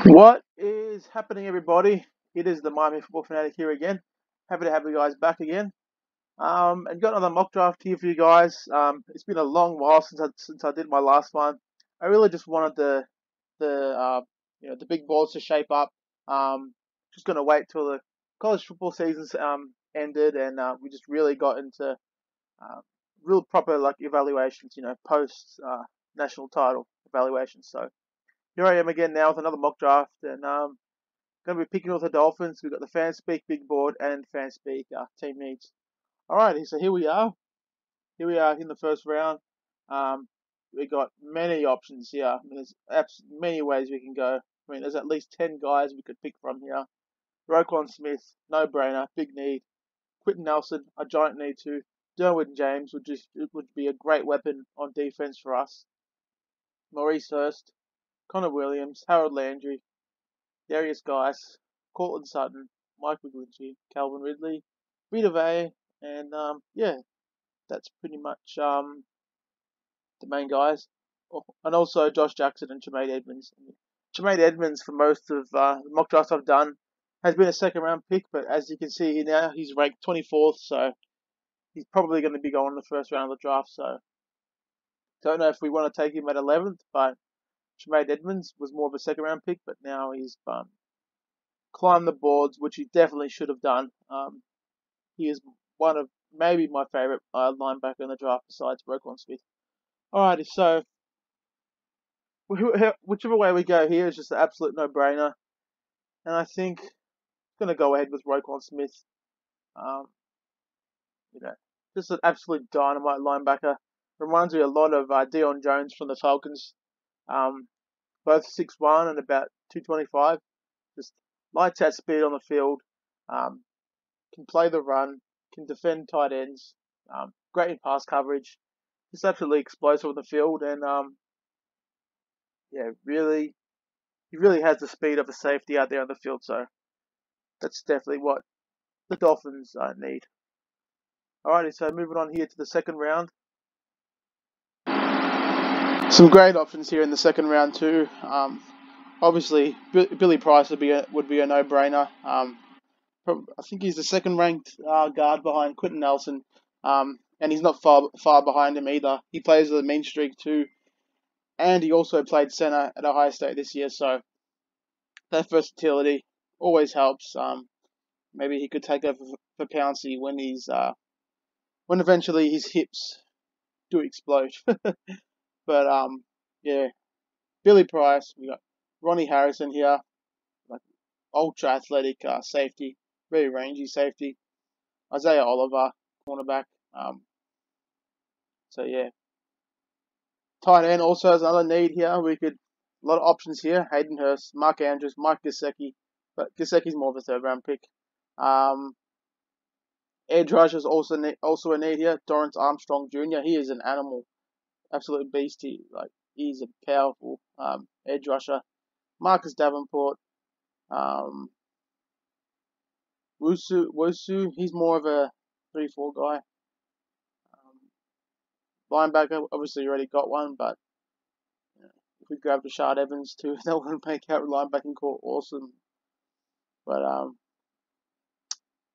What is happening, everybody? It is the Miami Football Fanatic here again. Happy to have you guys back again. And got another mock draft here for you guys. It's been a long while since I did my last one. I really just wanted the big balls to shape up. Just gonna wait till the college football season's ended, and we just really got into uh, real proper like evaluations. Post national title evaluations. So here I am again now with another mock draft, and going to be picking with the Dolphins. We've got the fan speak big board and fan speak team needs. Alrighty, so here we are. Here we are in the first round. Um, we got many options here. I mean, there's many ways we can go. I mean, there's at least 10 guys we could pick from here. Roquan Smith, no brainer, big need. Quentin Nelson, a giant need too. Derwin James would be a great weapon on defense for us. Maurice Hurst, Connor Williams, Harold Landry, Darius Geis, Cortland Sutton, Mike McGlinchey, Calvin Ridley, Vita Vea, and yeah, that's pretty much the main guys. Oh, and also Josh Jackson and Tremaine Edmonds. Tremaine Edmonds, for most of the mock drafts I've done, has been a second round pick, but as you can see here now, he's ranked 24th, so he's probably going to be going in the first round of the draft. So don't know if we want to take him at 11th, but Tremaine Edmonds was more of a second round pick, but now he's climbed the boards, which he definitely should have done. He is one of maybe my favourite linebacker in the draft besides Roquan Smith. Alrighty, so whichever way we go here is just an absolute no-brainer, and I think I'm going to go ahead with Roquan Smith. Um, just an absolute dynamite linebacker. Reminds me a lot of Deion Jones from the Falcons. Both 6'1" and about 225. Just lights out speed on the field. Can play the run. Can defend tight ends. Great in pass coverage. Just absolutely explosive on the field, and yeah, he really has the speed of a safety out there on the field. So that's definitely what the Dolphins need. Alrighty, so moving on here to the second round. Some great options here in the second round too. Obviously, Billy Price would be a no-brainer. I think he's the second ranked guard behind Quentin Nelson, and he's not far behind him either. He plays with a mean streak too, and he also played center at Ohio State this year, so that versatility always helps. Maybe he could take over for Pouncey when eventually his hips do explode. But yeah, Billy Price. We got Ronnie Harrison here, like ultra athletic safety, very rangy safety. Isaiah Oliver, cornerback. So yeah, tight end also has another need here. A lot of options here. Hayden Hurst, Mark Andrews, Mike Gesicki, but Gesicki's more of a third round pick. Edge rush is also a need here. Dorrance Armstrong Jr. He is an animal, absolute beast. He's a powerful edge rusher. Marcus Davenport, Wusu. He's more of a 3-4 guy. Linebacker, obviously you already got one, but if we grab Rashard Evans too, that would make our linebacking core awesome. But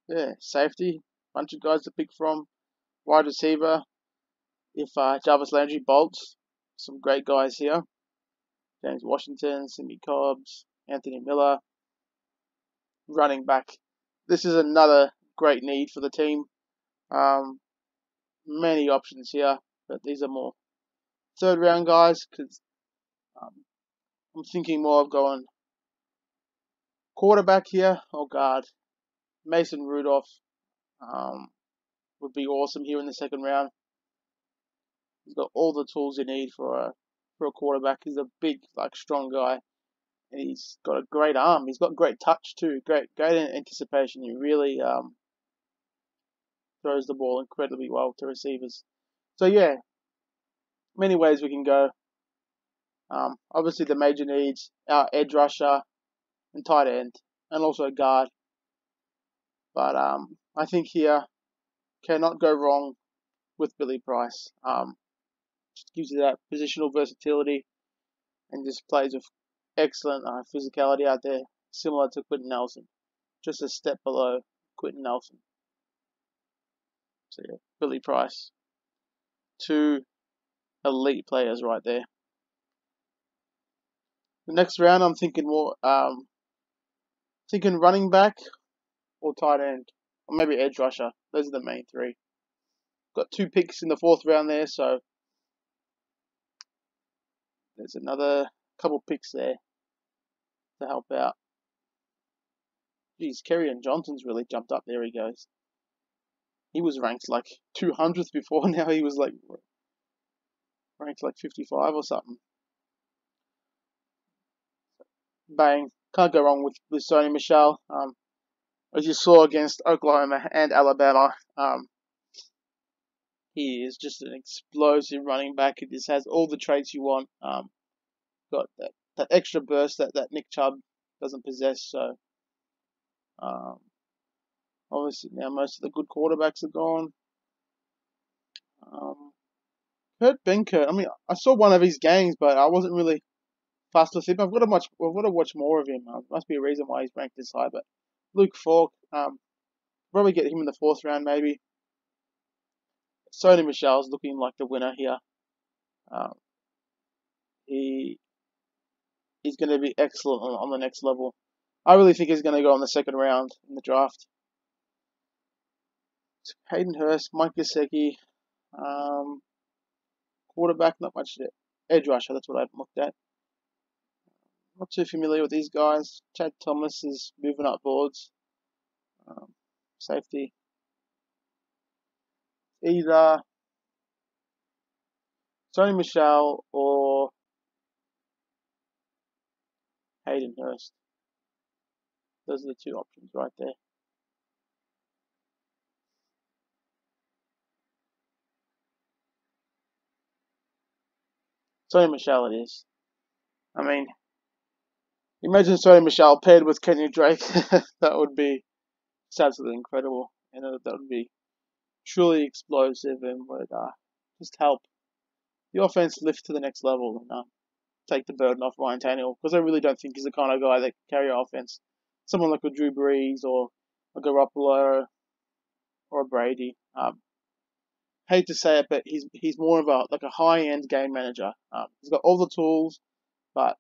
yeah, safety, bunch of guys to pick from. Wide receiver, if Jarvis Landry bolts, some great guys here. James Washington, Sidney Cobbs, Anthony Miller. Running back, this is another great need for the team. Many options here, but these are more third round guys because I'm thinking more of going quarterback here. Oh God, Mason Rudolph would be awesome here in the second round. He's got all the tools you need for a quarterback. He's a big, strong guy, and he's got a great arm. He's got great touch too. Great anticipation. He really throws the ball incredibly well to receivers. So yeah, many ways we can go. Obviously the major needs, our edge rusher and tight end, and also a guard. But I think here cannot go wrong with Billy Price. Just gives you that positional versatility and just plays with excellent physicality out there, similar to Quentin Nelson, just a step below Quentin Nelson. So yeah, Billy Price, two elite players right there. The next round, I'm thinking more, thinking running back or tight end, or maybe edge rusher. Those are the main three. Got 2 picks in the 4th round there, so there's another couple picks there to help out. Geez, Kerryon Johnson's really jumped up. There he goes. He was ranked like 200th before. Now he was like ranked like 55 or something. Bang. Can't go wrong with Sony Michel. As you saw against Oklahoma and Alabama, he is just an explosive running back. He just has all the traits you want. Got that extra burst that Nick Chubb doesn't possess. So obviously now most of the good quarterbacks are gone. Kurt Benkert. I mean, I saw one of his games, but I wasn't really fast with him. I've got to watch more of him. Must be a reason why he's ranked this high. But Luke Falk, probably get him in the 4th round maybe. Sony Michel's looking like the winner here. He's going to be excellent on the next level. I really think he's going to go on the 2nd round in the draft. Hayden Hurst, Mike Gesicki, quarterback, not much there. Edge rusher, that's what I've looked at. Not too familiar with these guys. Chad Thomas is moving up boards. Safety. Either Sony Michel or Hayden Hurst. Those are the 2 options right there. Sony Michel it is. I mean, imagine Sony Michel paired with Kenyon Drake. That would be just absolutely incredible. And that would be truly explosive and would just help the offense lift to the next level and take the burden off Ryan Tannehill, because I really don't think he's the kind of guy that can carry offense. Someone like a Drew Brees or a Garoppolo or a Brady. Hate to say it, but he's more of a high-end game manager. He's got all the tools, but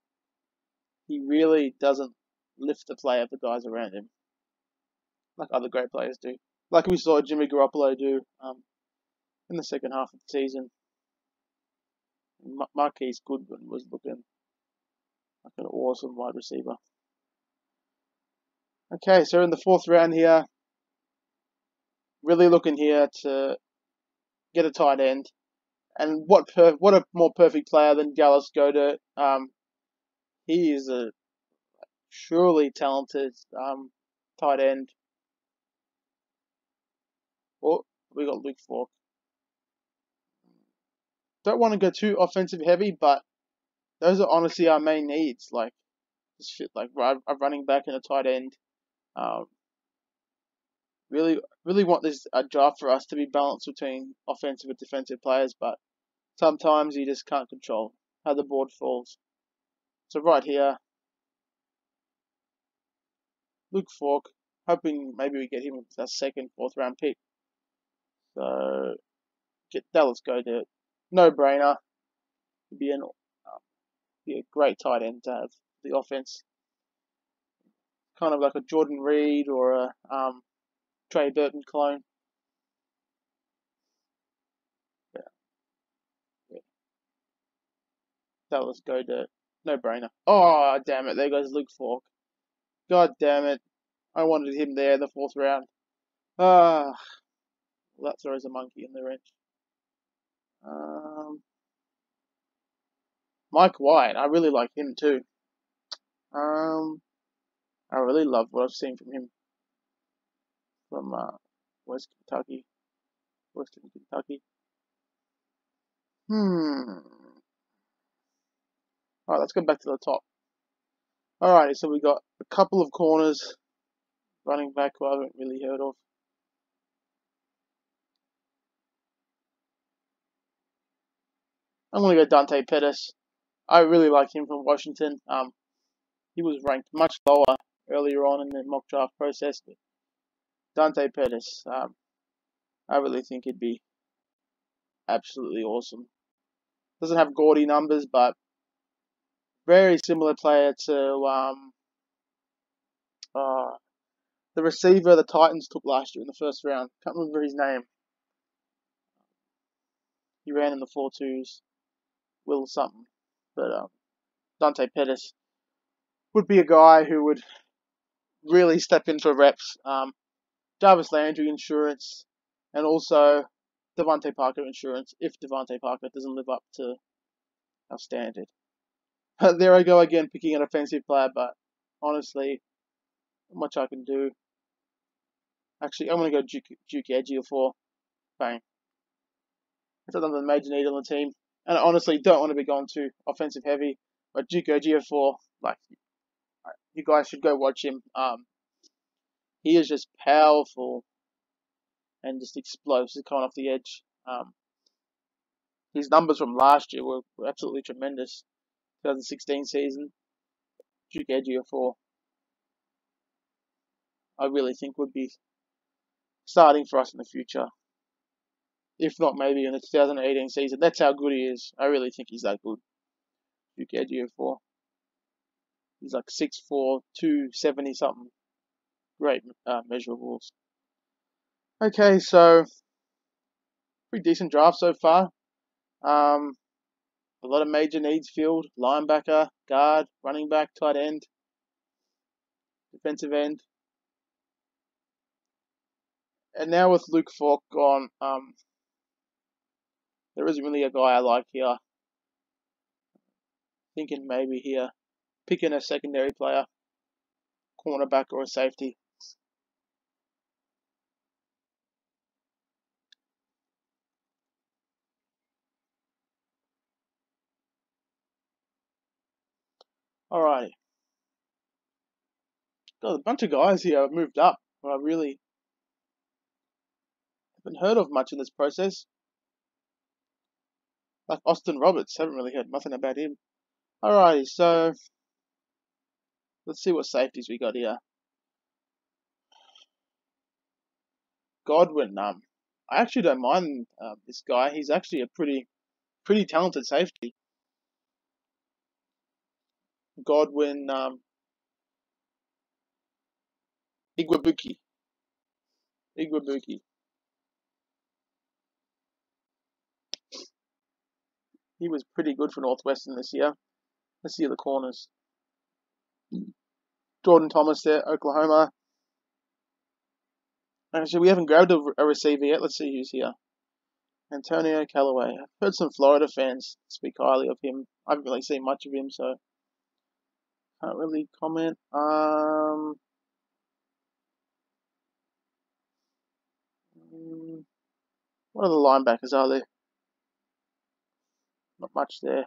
he really doesn't lift the play of the guys around him like other great players do. Like we saw Jimmy Garoppolo do in the second half of the season. Marquise Goodwin was looking like an awesome wide receiver. Okay, so in the 4th round here, really looking here to get a tight end. And what a more perfect player than Dallas Goedert. He is a surely talented tight end. Oh, we got Luke Falk. Don't want to go too offensive heavy, but those are honestly our main needs. Like a running back and a tight end. Really want this draft for us to be balanced between offensive and defensive players, but sometimes you just can't control how the board falls. So right here, Luke Falk, hoping maybe we get him with our 2nd, 4th round pick. So let's go to no-brainer. Be a great tight end to have the offense. Kind of like a Jordan Reed or a Trey Burton clone. Yeah. Let's go to no-brainer. Oh, damn it. There goes Luke Falk. God damn it. I wanted him there in the 4th round. Well, that throws a monkey in the wrench. Mike White, I really like him too. I really love what I've seen from him from Western Kentucky. Alright, let's go back to the top. Alrighty, so we got a couple of corners, running back who I haven't really heard of. I'm going to go Dante Pettis. I really like him from Washington. he was ranked much lower earlier on in the mock draft process. But Dante Pettis, I really think he'd be absolutely awesome. Doesn't have gaudy numbers, but very similar player to the receiver the Titans took last year in the first round. Can't remember his name. He ran in the 4.2s. Will something. But Dante Pettis would be a guy who would really step in for reps. Jarvis Landry insurance, and also Devontae Parker insurance if Devontae Parker doesn't live up to our standard. There I go again, picking an offensive player, but honestly, not much I can do. Actually, I'm going to go Duke Ejiofor. Bang. That's another major need on the team. And I honestly don't want to be going too offensive heavy, but Duke Ejiofor, like, you guys should go watch him. He is just powerful and just explosive coming off the edge. His numbers from last year were absolutely tremendous. 2016 season, Duke Ejiofor, I really think would be starting for us in the future. If not, maybe in the 2018 season. That's how good he is. I really think he's that good. Duke Ejiofor. He's like 6'4", 270 something. Great measurables. Okay, so pretty decent draft so far. A lot of major needs filled. Linebacker, guard, running back, tight end, defensive end. And now with Luke Falk gone, there isn't really a guy I like here. Thinking maybe here, picking a secondary player, cornerback or a safety. Alrighty. Got a bunch of guys here have moved up, but I really haven't heard of much in this process. Like Austin Roberts, haven't really heard nothing about him. Alrighty, so let's see what safeties we got here. Godwin, I actually don't mind this guy. He's actually a pretty talented safety. Godwin, Igwabuki. He was pretty good for Northwestern this year. Let's see the corners. Jordan Thomas there, Oklahoma. Actually, we haven't grabbed a receiver yet. Let's see who's here. Antonio Callaway. I've heard some Florida fans speak highly of him. I haven't really seen much of him, so can't really comment. What other linebackers are there? Not much there.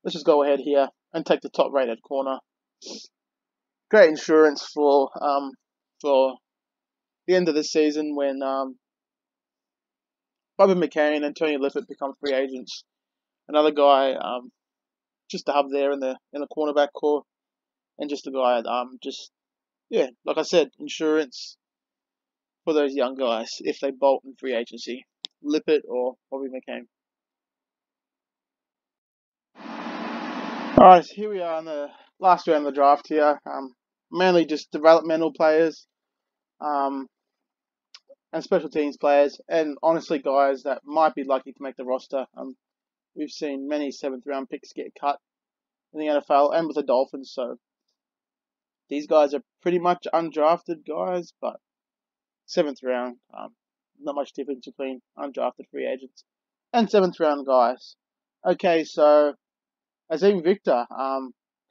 Let's just go ahead here and take the top rated corner. Great insurance for the end of the season when Bobby McCain and Tony Lippett become free agents. Another guy just to have there in the cornerback core, and just a guy like I said, insurance for those young guys if they bolt in free agency. Lippett or Bobby McCain. Alright, so here we are in the last round of the draft here. Mainly just developmental players, and special teams players, and honestly guys that might be lucky to make the roster. We've seen many 7th round picks get cut in the NFL and with the Dolphins, so these guys are pretty much undrafted guys, but 7th round, not much difference between undrafted free agents and 7th round guys. Okay, so Azim Victor,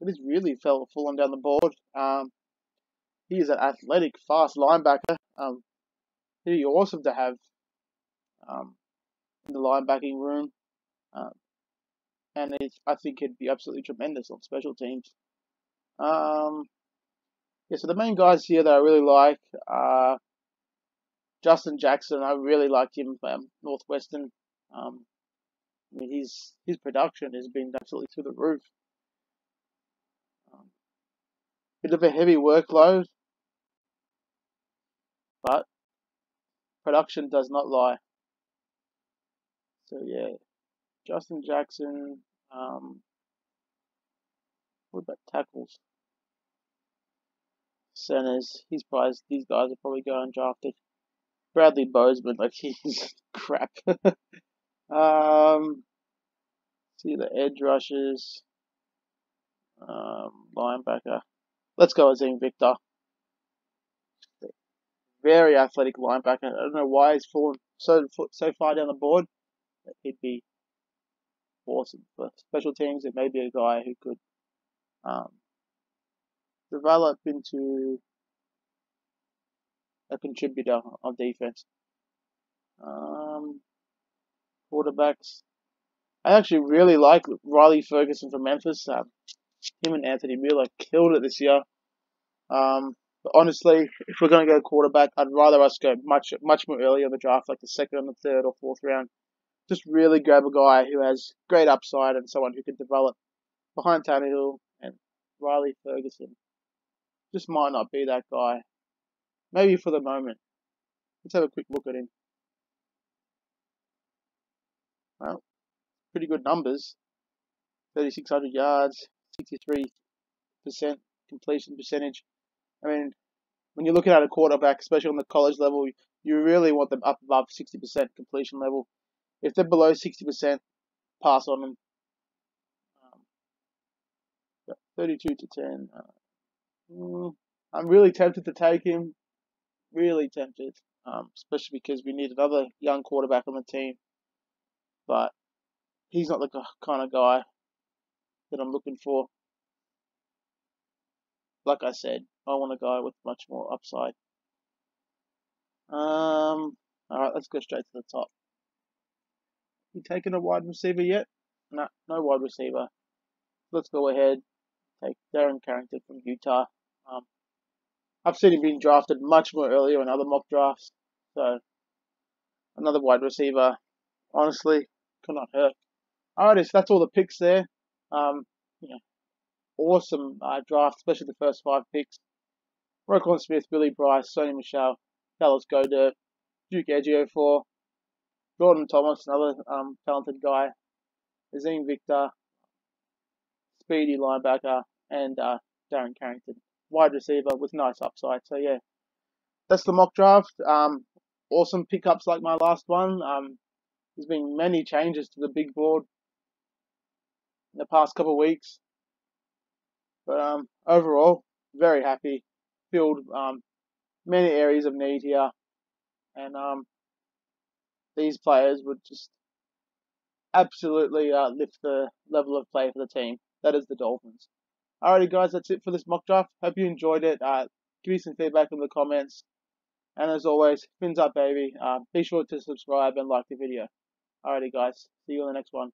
it is really fallen down the board. He is an athletic, fast linebacker. He'd be awesome to have in the linebacking room. And I think he'd be absolutely tremendous on special teams. Yeah, so the main guys here that I really like are Justin Jackson. I really liked him from Northwestern. I mean, his production has been absolutely through the roof. Bit of a heavy workload, but production does not lie. So yeah, Justin Jackson. What about tackles? Centers. These guys are probably going undrafted. Bradley Bozeman, like he's crap. See the edge rushers. Linebacker. Let's go Azim Victor. Very athletic linebacker. I don't know why he's fallen so far down the board. He'd be awesome for special teams. It may be a guy who could develop into a contributor on defense. Quarterbacks. I actually really like Riley Ferguson from Memphis. Him and Anthony Miller killed it this year. But honestly, if we're going to go quarterback, I'd rather us go much more early in the draft, like the second and the third or fourth round. Just really grab a guy who has great upside and someone who can develop behind Tannehill, and Riley Ferguson just might not be that guy. Maybe for the moment. Let's have a quick look at him. Well, pretty good numbers. 3,600 yards, 63% completion percentage. I mean, when you're looking at a quarterback, especially on the college level, you really want them up above 60% completion level. If they're below 60%, pass on them. 32 to 10. I'm really tempted to take him. Really tempted. Especially because we need another young quarterback on the team. But he's not the kind of guy that I'm looking for. Like I said, I want a guy with much more upside. Alright, let's go straight to the top. You taking a wide receiver yet? No wide receiver. Let's go ahead. Take Darren Carrington from Utah. I've seen him being drafted much more earlier in other mock drafts. So, another wide receiver, honestly, could not hurt. Alright, so that's all the picks there. Awesome draft, especially the first 5 picks. Roquan Smith, Billy Bryce, Sony Michel, Dallas Goddard, Duke Ejiofor, Jordan Thomas, another talented guy, Azim Victor, speedy linebacker, and Darren Carrington, wide receiver with nice upside. So yeah, that's the mock draft. Awesome pickups like my last one. There's been many changes to the big board in the past couple of weeks, but overall, very happy. Filled many areas of need here, and these players would just absolutely lift the level of play for the team. That is the Dolphins. Alrighty guys, that's it for this mock draft. Hope you enjoyed it. Give me some feedback in the comments. And as always, fins up baby. Be sure to subscribe and like the video. Alrighty guys, see you on the next one.